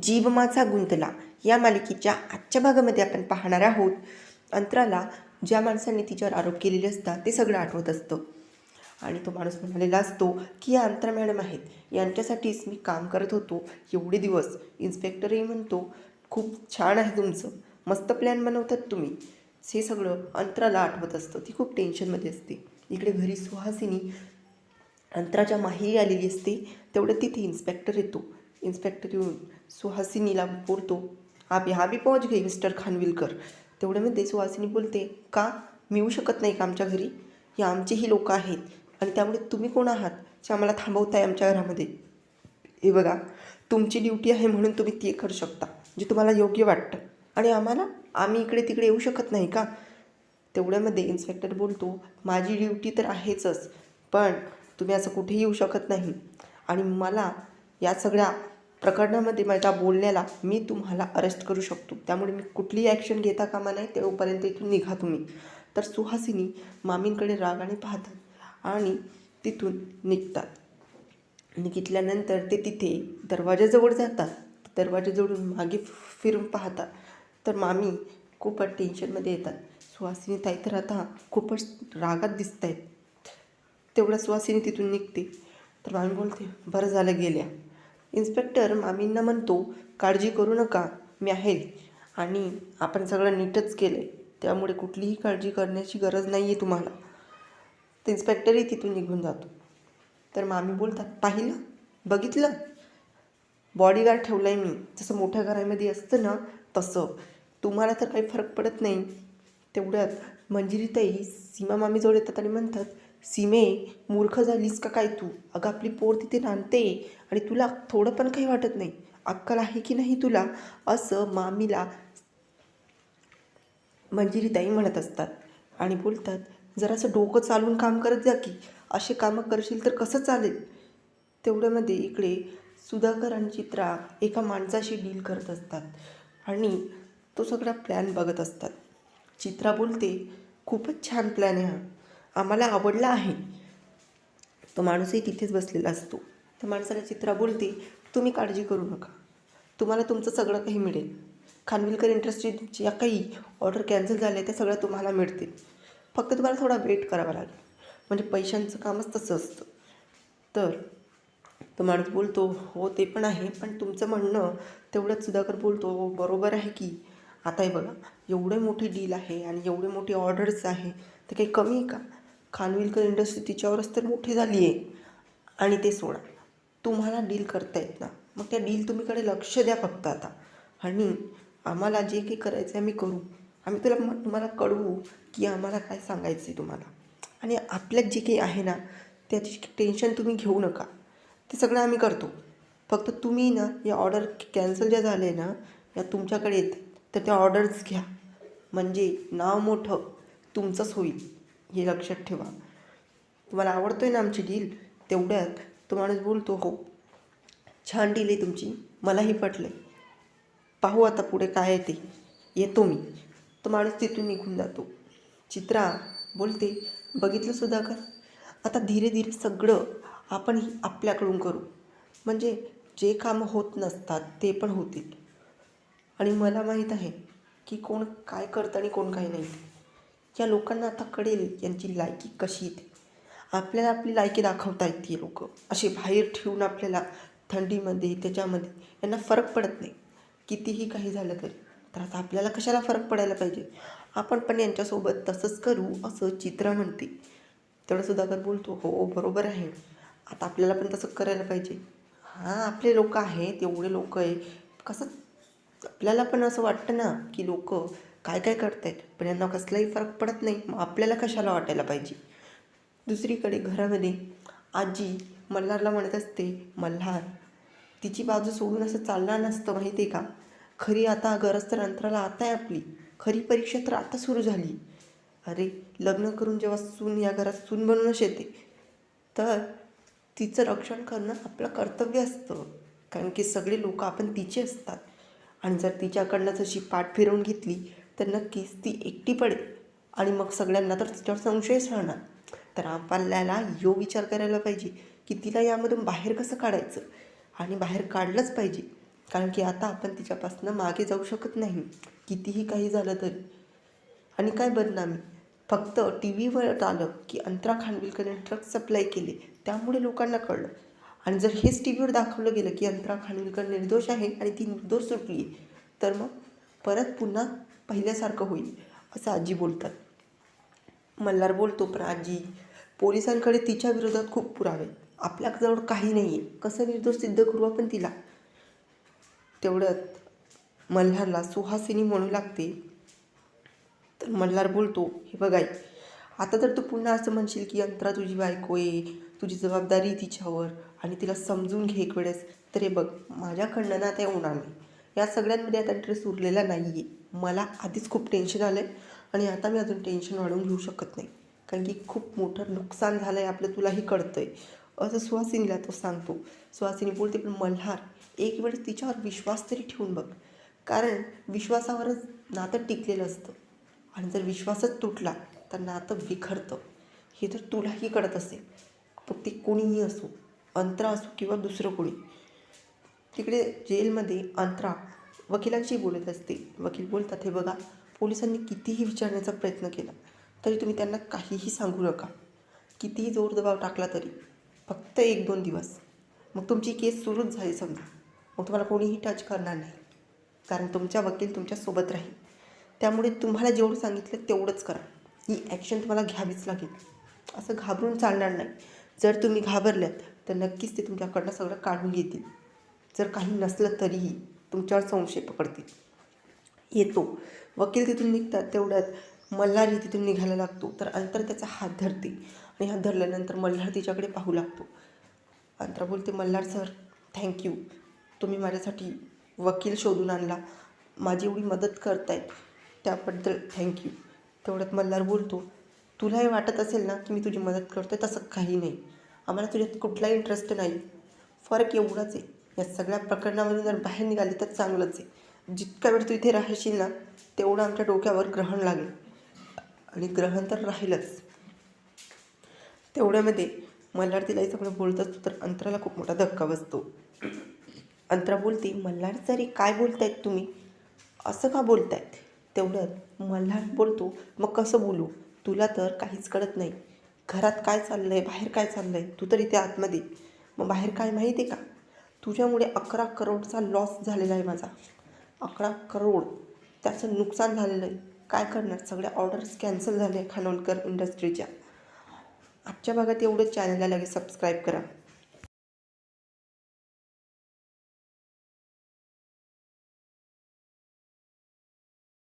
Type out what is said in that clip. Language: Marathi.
जीव माझा गुंतला या मालिकेच्या आजच्या भागामध्ये आपण पाहणार आहोत अंतराला ज्या माणसाने तिच्यावर आरोप केलेले असतात ते सगळं आठवत असतं आणि तो माणूस म्हणालेला असतो की या अंतरा मॅडम आहेत, यांच्यासाठीच मी काम करत होतो एवढे दिवस. इन्स्पेक्टरही म्हणतो खूप छान आहे तुमचं, मस्त प्लॅन बनवतात तुम्ही. हे सगळं अंतराला आठवत असतं. ती खूप टेन्शनमध्ये असते. इकडे घरी सुहासिनी अंतराच्या माहेरी आलेली असते. तेवढं तिथे इन्स्पेक्टर येतो. इन्स्पेक्टर येऊन सुहासिनीला बोलतो, आप यहाँ भी पहुंच गई मिस्टर खानविलकर. तेवढ्यामध्ये सुहासिनी बोलते, का मी येऊ शकत नाही का आमच्या घरी? हे आमचेही लोक आहेत आणि त्यामुळे तुम्ही कोण आहात जे आम्हाला थांबवताय आमच्या घरामध्ये? हे बघा, तुमची ड्युटी आहे म्हणून तुम्ही ते करू शकता जे तुम्हाला योग्य वाटतं, आणि आम्ही इकडे तिकडे येऊ शकत नाही का? तेवढ्यामध्ये इन्स्पेक्टर बोलतो, माझी ड्युटी तर आहेचच, पण तुम्ही असं कुठेही येऊ शकत नाही आणि मला या सगळ्या प्रकरणामध्ये माझ्या बोलण्याला मी तुम्हाला अरेस्ट करू शकतो. त्यामुळे मी कुठलीही ॲक्शन घेता कामा नाही, तेव्हापर्यंत इथून निघा तुम्ही. तर सुहासिनी मामींकडे रागाने पाहतात आणि तिथून निघतात. निघितल्यानंतर ते तिथे दरवाजाजवळ जातात. दरवाजाजवळून मागे फिरून पाहतात तर मामी खूपच टेन्शनमध्ये येतात. सुहासिनी ताई तर आता खूपच रागात दिसत आहेत. तेवढ्या सुहासिनी तिथून निघते तर मामी बोलते, बरं झालं गेल्या. इन्स्पेक्टर मामींना म्हणतो, काळजी करू नका, मी आहे आणि आपण सगळं नीटच केलं आहे, त्यामुळे कुठलीही काळजी करण्याची गरज नाही आहे तुम्हाला. तर इन्स्पेक्टरही तिथून निघून जातो. तर मामी बोलतात, पाहिलं, बघितलं, बॉडीगार्ड ठेवला आहे मी, जसं मोठ्या घरामध्ये असतं ना तसं. तुम्हाला तर काही फरक पडत नाही. तेवढ्यात मंजिरीताई सीमा मामीजवळ येतात आणि म्हणतात, सीमे, मूर्ख झालीस का काय तू? अगं आपली पोर तिथे नांदते आणि तुला थोडं पण काही वाटत नाही, अक्कल आहे की नाही तुला? असं मामीला मंजिरीताई म्हणत असतात आणि बोलतात, जरासं डोकं चालून काम करत जा की, असे कामं करशील तर कसं चालेल? तेवढ्यामध्ये इकडे सुधाकर आणि चित्रा एका माणसाशी डील करत असतात आणि तो सगळा प्लॅन बघत असतात. चित्रा बोलते, खूपच छान प्लॅन आहे हा, आम्हाला आवडला आहे. तो माणूसही तिथेच बसलेला असतो. त्या माणसाला चित्रा बोलते, तुम्ही काळजी करू नका, तुम्हाला तुमचं सगळं काही मिळेल. खानविलकर इंडस्ट्रीज ज्या काही ऑर्डर कॅन्सल झाल्या त्या सगळ्या तुम्हाला मिळतील. फक्त तुम्हाला थोडा वेट करावा लागेल, म्हणजे पैशांचं कामच तसं असतं. तर तो माणूस बोलतो, हो ते पण आहे, पण तुमचं म्हणणं. तेवढंच सुधाकर बोलतो, हो बरोबर आहे की. आता हे बघा, एवढे मोठी डील आहे आणि एवढे मोठी ऑर्डर्स आहे, ते काही कमी आहे का? खानविलकर इंडस्ट्री तिच्यावरच तर मोठी झाली आहे. आणि ते सोडा, तुम्हाला डील करता येत ना, मग त्या डील लक्ष द्या फक्त आता. आणि आम्हाला जे काही करायचं आहे आम्ही करू. आम्ही तुम्हाला कळवू की आम्हाला काय सांगायचं आहे तुम्हाला. आणि आपल्यात जे काही आहे ना त्याची टेन्शन तुम्ही घेऊ नका, ते सगळं आम्ही करतो. फक्त तुम्ही ना या ऑर्डर कॅन्सल ज्या झाले ना या तुमच्याकडे येत, तर त्या ऑर्डर्स घ्या, म्हणजे नाव मोठं तुमचंच होईल, हे लक्षात ठेवा. तुम्हाला आवडतोय ना आमची डील? तेवढ्यात तो माणूस बोलतो, हो छान डील आहे तुमची, मलाही पटलं आहे, पाहू आता पुढे काय आहे ते, येतो मी. तो माणूस तिथून निघून जातो. चित्रा बोलते, बघितलं सुधाकर, आता धीरे धीरे सगळं आपण आपल्याकडून करू, म्हणजे जे कामं होत नसतात ते पण होतील. आणि मला माहीत आहे की कोण काय करतं आणि कोण काय नाही. या लोकांना आता कळेल यांची लायकी कशी येते. आपल्याला आपली लायकी दाखवता येते. लोक असे बाहेर ठेवून आपल्याला थंडीमध्ये त्याच्यामध्ये यांना फरक पडत नाही, कितीही काही झालं तरी. तर आता आपल्याला कशाला फरक पडायला पाहिजे? आपण पण यांच्यासोबत तसंच करू, असं चित्रा म्हणते. तेवढं सुधाकर बोलतो, हो बरोबर आहे, आता आपल्याला पण तसं करायला पाहिजे. हां, आपले लोक आहेत, एवढे लोक आहे, कसं आपल्याला पण असं वाटतं ना की लोक काय काय करत आहेत, पण यांना कसलाही फरक पडत नाही, मग आपल्याला कशाला वाटायला पाहिजे. दुसरीकडे घरामध्ये आजी मल्हारला म्हणत असते, मल्हार, तिची बाजू सोडून असं चालणार नसतं माहिती आहे का? खरी आता गरज तर अंतराला आता आहे आपली, खरी परीक्षा तर आता सुरू झाली. अरे लग्न करून जेव्हा सून या घरात सून बनूनच येते, तर तिचं रक्षण करणं आपलं कर्तव्य असतं, कारण की सगळे लोक आपण तिचे असतात. आणि जर तिच्याकडनं जशी पाठ फिरवून घेतली तर नक्कीच ती एकटी पडेल आणि मग सगळ्यांना तर तिच्यावर संशयच राहणार. तर आपल्याला यो विचार करायला पाहिजे की तिला यामधून बाहेर कसं काढायचं, आणि बाहेर काढलंच पाहिजे. कारण की आता आपण तिच्यापासून मागे जाऊ शकत नाही, कितीही काही झालं तरी. आणि काय बदनामी, फक्त टी व्हीवर आलं की अंतरा खानविलकरने ड्रग्ज सप्लाय केले त्यामुळे लोकांना कळलं. आणि जर हेच टी व्हीवर दाखवलं गेलं की अंतरा खानविलकर निर्दोष आहे आणि ती निर्दोष सुटली आहे, तर मग परत पुन्हा पहिल्यासारखं होईल असं आजी बोलतात. मल्हार बोलतो, पण आजी, पोलिसांकडे तिच्या विरोधात खूप पुरावे आहेत, आपल्याजवळ काही नाही आहे, कसं निर्दोष सिद्ध करू आपण तिला. तेवढ्यात मल्हारला सुहासिनी म्हणू लागते. तर मल्हार बोलतो, हे बघ आई, आता जर तू पुन्हा असं म्हणशील की अंतरा तुझी बायको आहे, तुझी जबाबदारी तिच्यावर आणि तिला समजून घे एक वेळेस, तर हे बघ, माझ्याकडनं ना ते होणार नाही. या सगळ्यांमध्ये आता इंटरेस्ट उरलेला नाही आहे. मला आधीच खूप टेन्शन आलं आहे आणि आता मी अजून टेन्शन वाढवून घेऊ शकत नाही, कारण की खूप मोठं नुकसान झालं आहे आपलं, तुलाही कळतं आहे, असं सुहासिनीला तो सांगतो. सुहासिनी बोलते, पण मल्हार, एक वेळेस तिच्यावर विश्वास तरी ठेवून बघ, कारण विश्वासावरच नातं टिकलेलं असतं आणि जर विश्वासच तुटला तर नातं बिखरतं. हे तर तुलाही कळत असेल. मग ते कोणीही असो, अंतरा असो किंवा दुसरं कोणी. तिकडे जेलमध्ये अंतरा वकिलांशी बोलत असते. वकील बोलतात, हे बघा, पोलिसांनी कितीही विचारण्याचा प्रयत्न केला तरी तुम्ही त्यांना काहीही सांगू नका, कितीही जोरदबाव टाकला तरी. फक्त 1-2 दिवस, मग तुमची केस सुरूच झाली समजा, मग तुम्हाला कोणीही टच करणार नाही, कारण तुमचा वकील तुमच्यासोबत राहील. त्यामुळे तुम्हाला जेवढं सांगितलं तेवढंच करा. ही ॲक्शन तुम्हाला घ्यावीच लागेल. असं घाबरून चालणार नाही. जर तुम्ही घाबरल्यात तर नक्कीच ते तुमच्याकडनं सगळं काढून घेतील. जर काही नसलं तरीही तुमच्यावर संशय पकडतील. येतो वकील तिथून निघतात. तेवढ्यात मल्हारही तिथून निघायला लागतो. तर अंतर त्याचा हात धरते आणि हात धरल्यानंतर मल्हार तिच्याकडे पाहू लागतो. अंतरा बोलते, मल्हार सर, थँक्यू, तुम्ही माझ्यासाठी वकील शोधून आणला, माझी एवढी मदत करतायत त्याबद्दल थँक्यू. तेवढ्यात मल्हार बोलतो, तुलाही वाटत असेल ना की मी तुझी मदत करतो आहे, तसं काही नाही, आम्हाला तुझ्यात कुठलाही इंटरेस्ट नाही. फरक एवढाच आहे, या सगळ्या प्रकरणामधून जर बाहेर निघाली तर चांगलंच आहे. जितका वेळ तू इथे राहशील ना तेवढं आमच्या डोक्यावर ग्रहण लागेल आणि ग्रहण तर राहीलच. तेवढ्यामध्ये मल्हार तिलाही सगळं बोलत असतो. तर अंतराला खूप मोठा धक्का बसतो. अंतरा बोलते, मल्हार सर, काय बोलतायत तुम्ही, असं का बोलतायत. तेवढ्यात मल्हार बोलतो, मग कसं बोलू, तुला तर काहीच कळत नाही, घरात काय चाललं आहे, बाहेर काय चाललं आहे, तू तर इथे आतमध्ये, मग बाहेर काय माहिती आहे का, तुझ्यामुळे 11 करोडचा लॉस झालेला आहे माझा, 11 करोड त्याचं नुकसान झालेलं आहे. काय करणार, सगळ्या ऑर्डर्स कॅन्सल झाल्या खानोलकर इंडस्ट्रीच्या. आजच्या भागात एवढंच. चॅनलला लगेच सबस्क्राईब करा.